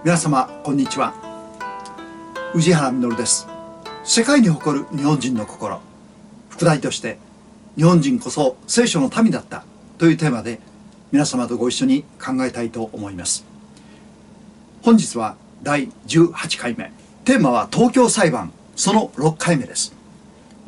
皆様こんにちは。宇治原実です。世界に誇る日本人の心、副題として日本人こそ聖書の民だったというテーマで皆様とご一緒に考えたいと思います。本日は第18回目、テーマは東京裁判その6回目です。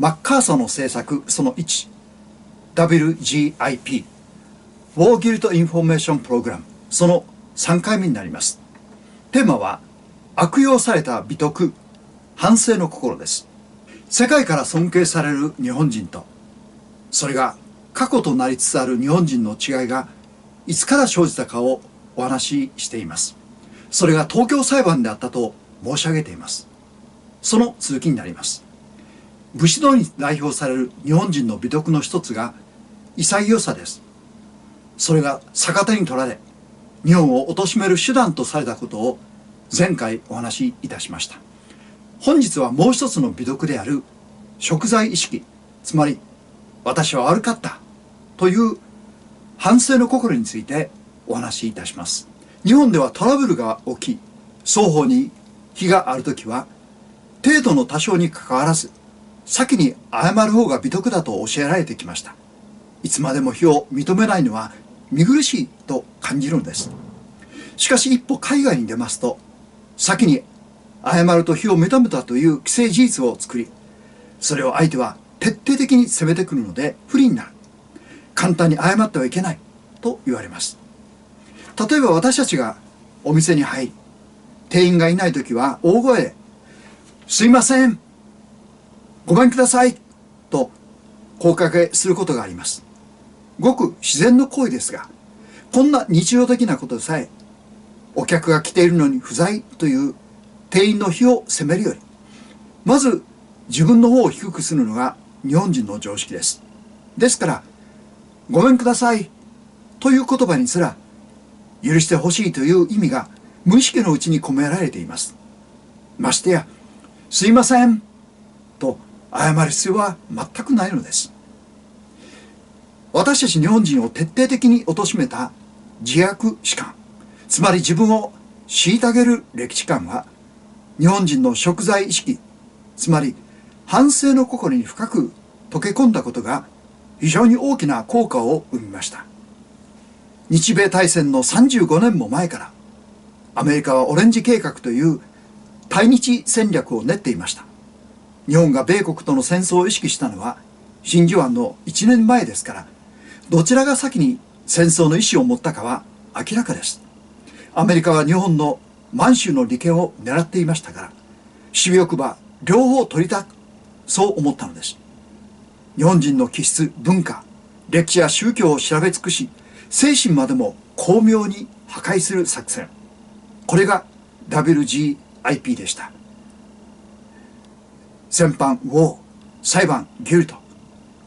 マッカーサーの政策その1、 WGIP War Guilt Information Program その3回目になります。テーマは悪用された美徳、反省の心です。世界から尊敬される日本人と、それが過去となりつつある日本人の違いがいつから生じたかをお話ししています。それが東京裁判であったと申し上げています。その続きになります。武士道に代表される日本人の美徳の一つが潔さです。それが逆手に取られ、日本を貶める手段とされたことを前回お話しいたしました。本日はもう一つの美徳である贖罪意識、つまり私は悪かったという反省の心についてお話しいたします。日本ではトラブルが起き、双方に非があるときは程度の多少にかかわらず先に謝る方が美徳だと教えられてきました。いつまでも非を認めないのは見苦しいと感じるのです。しかし一歩海外に出ますと、先に謝ると非を認めたという既成事実を作り、それを相手は徹底的に責めてくるので不利になる。簡単に謝ってはいけないと言われます。例えば私たちがお店に入り、店員がいないときは大声で、すいません、ごめんくださいと声かけすることがあります。ごく自然の行為ですが、こんな日常的なことでさえ、お客が来ているのに不在という店員の非を責めるより、まず自分の方を低くするのが日本人の常識です。ですから、ごめんくださいという言葉にすら、許してほしいという意味が無意識のうちに込められています。ましてや、すいませんと謝る必要は全くないのです。私たち日本人を徹底的に貶めた自悪史観、つまり自分を虐げる歴史観は、日本人の贖罪意識、つまり反省の心に深く溶け込んだことが非常に大きな効果を生みました。日米大戦の35年も前から、アメリカはオレンジ計画という対日戦略を練っていました。日本が米国との戦争を意識したのは真珠湾の1年前ですから、どちらが先に戦争の意思を持ったかは明らかです。アメリカは日本の満州の利権を狙っていましたから、首尾よくば両方取りたく、そう思ったのです。日本人の気質、文化、歴史や宗教を調べ尽くし、精神までも巧妙に破壊する作戦。これが WGIP でした。戦犯、ウォー、裁判、ギルト、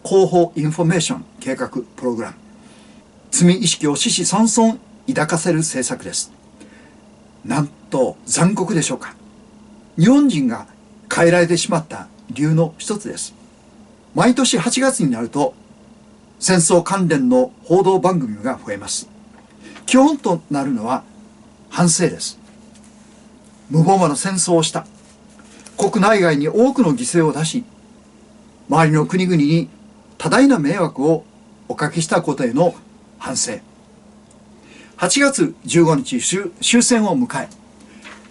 広報インフォメーション計画プログラム。罪意識を子々孫々抱かせる政策です。なんと残酷でしょうか。日本人が変えられてしまった理由の一つです。毎年8月になると戦争関連の報道番組が増えます。基本となるのは反省です。無謀な戦争をした。国内外に多くの犠牲を出し、周りの国々に多大な迷惑をおかけしたことへの反省。8月15日終戦を迎え、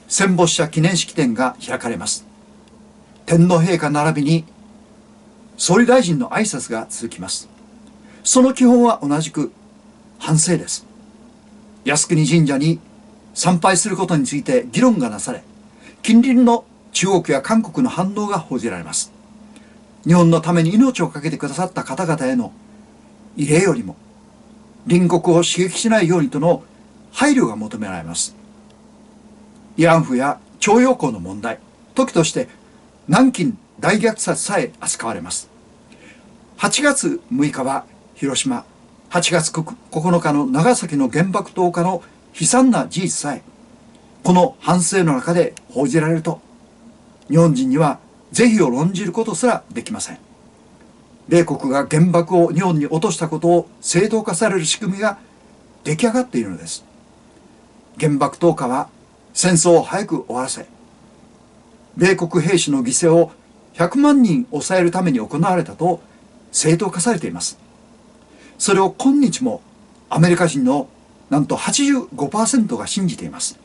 戦没者記念式典が開かれます。天皇陛下並びに総理大臣の挨拶が続きます。その基本は同じく反省です。靖国神社に参拝することについて議論がなされ、近隣の中国や韓国の反応が報じられます。日本のために命を懸けてくださった方々への慰霊よりも、隣国を刺激しないようにとの配慮が求められます。慰安婦や徴用工の問題、時として南京大虐殺さえ扱われます。8月6日は広島、8月9日の長崎の原爆投下の悲惨な事実さえ、この反省の中で報じられると、日本人には是非を論じることすらできません。米国が原爆を日本に落としたことを正当化される仕組みが出来上がっているのです。原爆投下は戦争を早く終わらせ、米国兵士の犠牲を100万人抑えるために行われたと正当化されています。それを今日もアメリカ人のなんと 85% が信じています。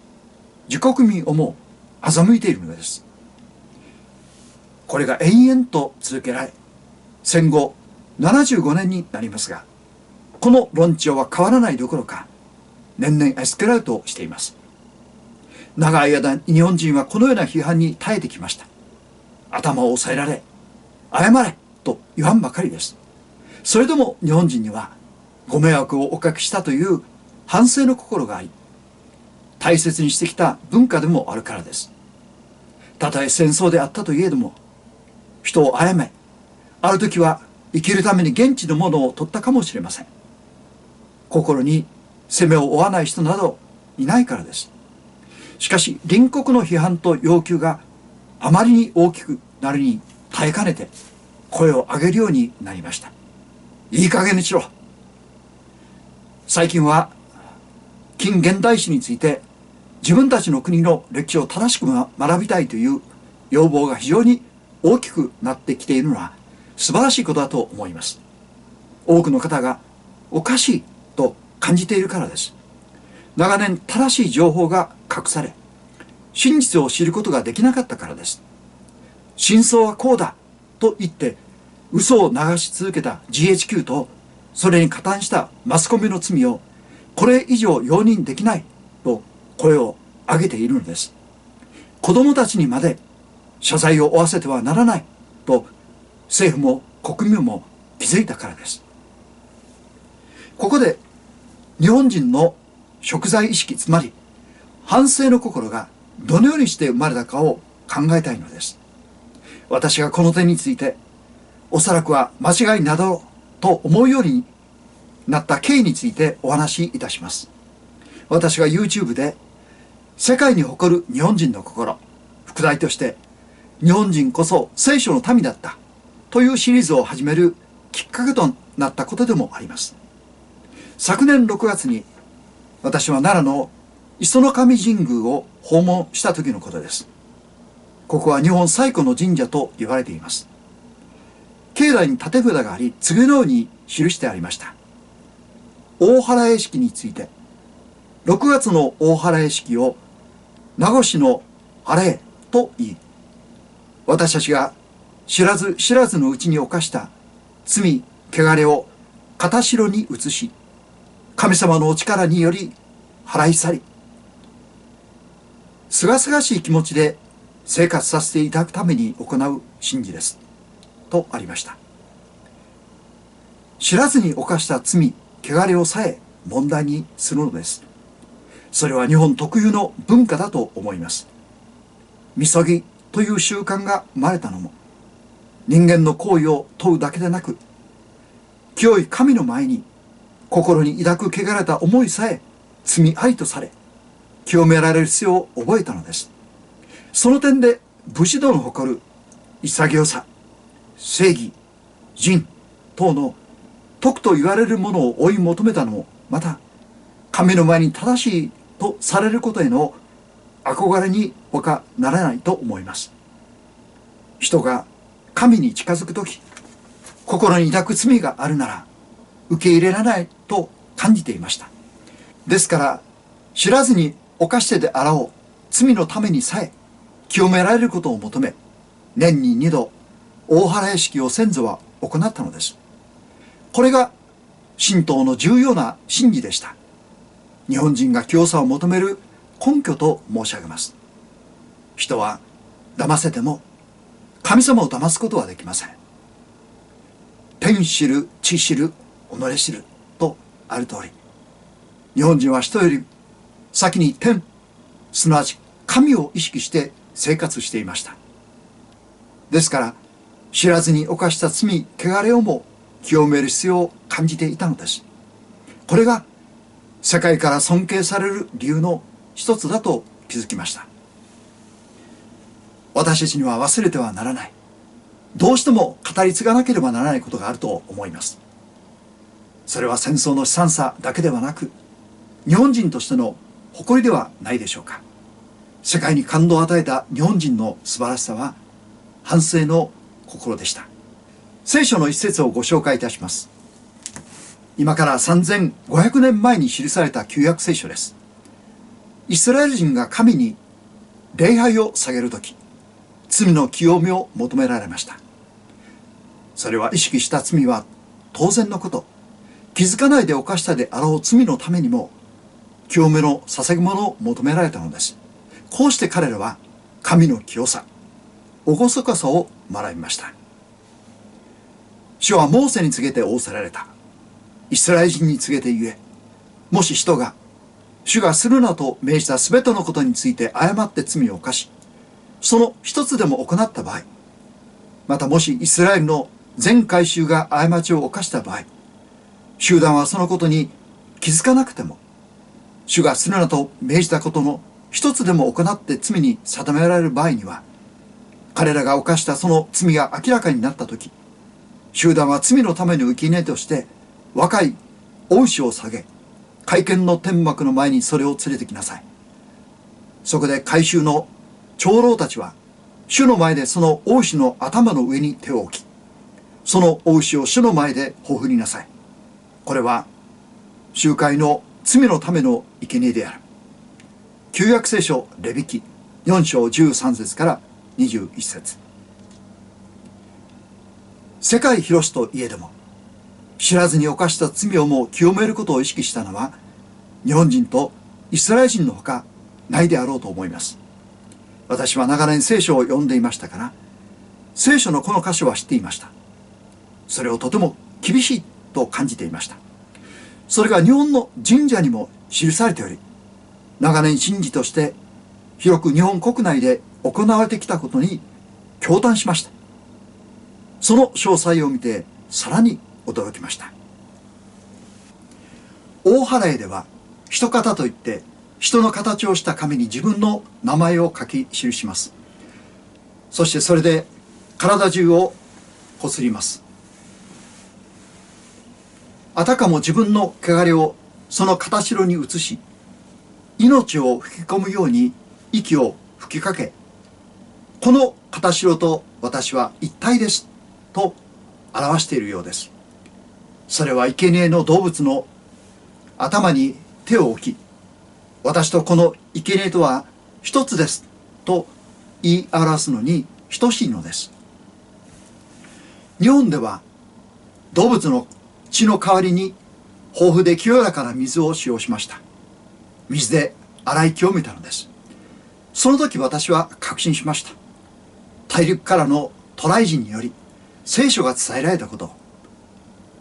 自国民をも欺いているのです。これが延々と続けられ、戦後75年になりますが、この論調は変わらないどころか、年々エスカレートしています。長い間、日本人はこのような批判に耐えてきました。頭を押さえられ、謝れと言わんばかりです。それでも日本人には、ご迷惑をおかけしたという反省の心があり、大切にしてきた文化でもあるからです。たとえ戦争であったといえども、人を殺め、ある時は生きるために現地のものを取ったかもしれません。心に責めを負わない人などいないからです。しかし隣国の批判と要求があまりに大きくなるに耐えかねて声を上げるようになりました。いい加減にしろ。最近は近現代史について自分たちの国の歴史を正しく学びたいという要望が非常に大きくなってきているのは素晴らしいことだと思います。多くの方がおかしいと感じているからです。長年正しい情報が隠され、真実を知ることができなかったからです。真相はこうだと言って嘘を流し続けた GHQ とそれに加担したマスコミの罪をこれ以上容認できないと声を上げているのです。子供たちにまで謝罪を負わせてはならないと政府も国民も気づいたからです。ここで日本人の贖罪意識、つまり反省の心がどのようにして生まれたかを考えたいのです。私がこの点についておそらくは間違いなどと思うようになった経緯についてお話しいたします。私が YouTube で世界に誇る日本人の心、副題として日本人こそ聖書の民だったというシリーズを始めるきっかけとなったことでもあります。昨年6月に私は奈良の磯の神神宮を訪問した時のことです。ここは日本最古の神社と言われています。境内に立て札があり、次のように記してありました。大原絵式について、6月の大原絵式を名護市の晴れと言い、私たちが知らず知らずのうちに犯した罪、汚れを片白に移し、神様のお力により払い去り、すがすがしい気持ちで生活させていただくために行う神事です。とありました。知らずに犯した罪、汚れをさえ問題にするのです。それは日本特有の文化だと思います。みそぎという習慣が生まれたのも、人間の行為を問うだけでなく、清い神の前に心に抱く汚れた思いさえ罪ありとされ、清められる必要を覚えたのです。その点で武士道の誇る潔さ、正義、仁等の徳と言われるものを追い求めたのも、また神の前に正しいとされることへの憧れに他ならないと思います。人が神に近づくとき、心に抱く罪があるなら受け入れられないと感じていました。ですから知らずに犯してであらおう罪のためにさえ清められることを求め、年に2度大原絵式を先祖は行ったのです。これが神道の重要な神事でした。日本人が清さを求める根拠と申し上げます。人は騙せても神様を騙すことはできません。天知る、地知る、己知るとある通り、日本人は人より先に天、すなわち神を意識して生活していました。ですから知らずに犯した罪、汚れをも清める必要を感じていたのです。これが世界から尊敬される理由の一つだと気づきました。私たちには忘れてはならない、どうしても語り継がなければならないことがあると思います。それは戦争の悲惨さだけではなく、日本人としての誇りではないでしょうか。世界に感動を与えた日本人の素晴らしさは反省の心でした。聖書の一節をご紹介いたします。今から3500年前に記された旧約聖書です。イスラエル人が神に礼拝を下げるとき、罪の清めを求められました。それは意識した罪は当然のこと、気づかないで犯したであろう罪のためにも清めの捧げ物を求められたのです。こうして彼らは神の清さ、厳かさを学びました。主はモーセに告げて仰せられた。イスラエル人に告げて言え。もし人が主がするなと命じたすべてのことについて誤って罪を犯し、その一つでも行った場合、またもしイスラエルの全会衆が過ちを犯した場合、集団はそのことに気づかなくても、主がするなと命じたことの一つでも行って罪に定められる場合には、彼らが犯したその罪が明らかになったとき、集団は罪のための生贄として若い雄牛を下げ、会見の天幕の前にそれを連れてきなさい。そこで会衆の長老たちは主の前でその雄牛の頭の上に手を置き、その雄牛を主の前でほふりなさい。これは集会の罪のための生贄である。旧約聖書レビ記4章13節から21節。世界広しといえども、知らずに犯した罪をも清めることを意識したのは日本人とイスラエル人のほかないであろうと思います。私は長年聖書を読んでいましたから、聖書のこの箇所は知っていました。それをとても厳しいと感じていました。それが日本の神社にも記されており、長年神事として広く日本国内で行われてきたことに驚嘆しました。その詳細を見てさらに驚きました。大祓いでは人形といって人の形をした紙に自分の名前を書き記します。そしてそれで体中をこすります。あたかも自分の汚れをその形に移し、命を吹き込むように息を吹きかけ、この形と私は一体ですと表しているようです。それは生贄の動物の頭に手を置き、私とこの生贄とは一つですと言い表すのに等しいのです。日本では動物の血の代わりに豊富で清らかな水を使用しました。水で洗い清めたのです。その時私は確信しました。大陸からの渡来人により聖書が伝えられたこと、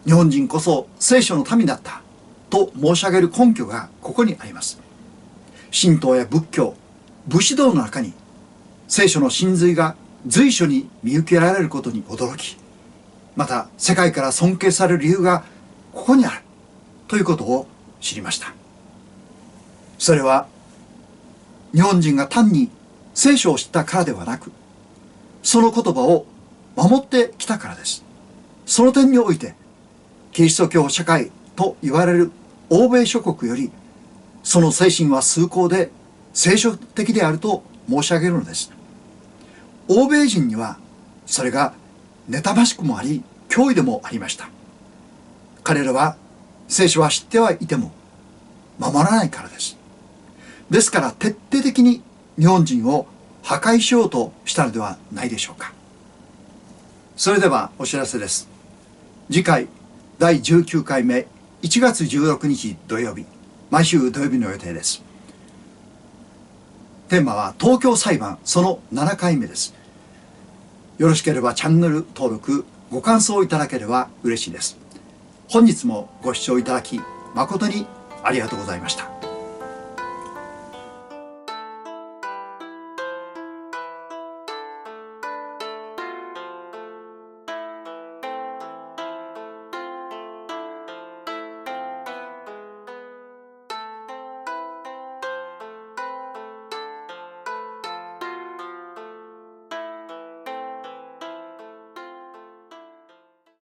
日本人こそ聖書の民だったと申し上げる根拠がここにあります。神道や仏教、武士道の中に聖書の真髄が随所に見受けられることに驚き、また世界から尊敬される理由がここにあるということを知りました。それは日本人が単に聖書を知ったからではなく、その言葉を守ってきたからです。その点においてキリスト教社会と言われる欧米諸国よりその精神は崇高で聖書的であると申し上げるのです。欧米人にはそれが妬ましくもあり脅威でもありました。彼らは聖書は知ってはいても守らないからです。ですから徹底的に日本人を破壊しようとしたのではないでしょうか。それではお知らせです。次回第19回目1月16日土曜日、毎週土曜日の予定です。テーマは東京裁判その7回目です。よろしければチャンネル登録、ご感想いただければ嬉しいです。本日もご視聴いただき誠にありがとうございました。